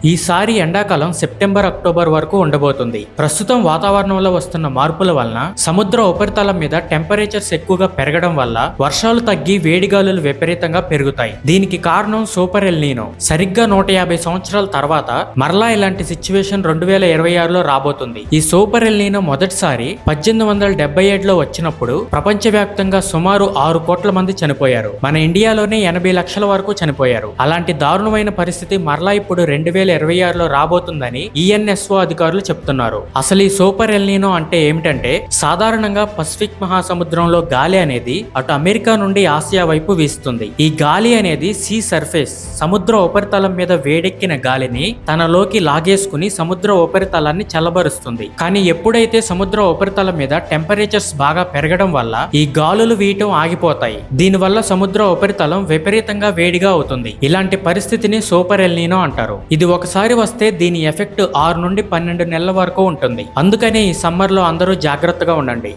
ఈసారి ఎండాకాలం September October వరకు ఉండబోతుంది. ప్రస్తుతం వాతావరణంలో వస్తున్న మార్పుల వలన సముద్ర ఉపరితలం మీద టెంపరేచర్స్ ఎక్కువగా పెరగడం వల్ల వర్షాలు తగ్గి వేడిగాలులు విపరీతంగా పెరుగుతాయి. దీనికి కారణం సూపర్ ఎల్ నీనో. సరిగ్గా 150 సంవత్సరాల తర్వాత మరలా ఇలాంటి సిచ్యువేషన్ 2026లో రాబోతుంది. ఈ సూపర్ ఎల్ నీనో మొదటిసారి 1877లో వచ్చినప్పుడు ప్రపంచవ్యాప్తంగా సుమారు 6 కోట్ల మంది చనిపోయారు. మన ఇండియాలోనే 80 లక్షల వరకు చనిపోయారు. అలాంటి దారుణమైన పరిస్థితి మరలా ఇప్పుడు 2026లో రాబోతుందని ఈఎన్ఎస్ఓ అధికారులు చెప్తున్నారు. అసలు ఈ సూపర్ ఎల్ నీనో అంటే ఏమిటంటే, సాధారణంగా పసిఫిక్ మహాసముద్రంలో గాలి అనేది అటు అమెరికా నుండి ఆసియా వైపు వీస్తుంది. ఈ గాలి అనేది సీ సర్ఫేస్, సముద్ర ఉపరితలం మీద వేడెక్కిన గాలిని తనలోకి లాగేసుకుని సముద్ర ఉపరితలాన్ని చల్లబరుస్తుంది. కానీ ఎప్పుడైతే సముద్ర ఉపరితలం మీద టెంపరేచర్స్ బాగా పెరగడం వల్ల ఈ గాలులు వీయటం ఆగిపోతాయి. దీనివల్ల సముద్ర ఉపరితలం విపరీతంగా వేడిగా అవుతుంది. ఇలాంటి పరిస్థితిని సూపర్ ఎల్ నీనో అంటారు. ఇది ఒకసారి వస్తే దీని ఎఫెక్ట్ 6 నుండి 12 నెలల వరకు ఉంటుంది. అందుకనే ఈ సమ్మర్ లో అందరూ జాగ్రత్తగా ఉండండి.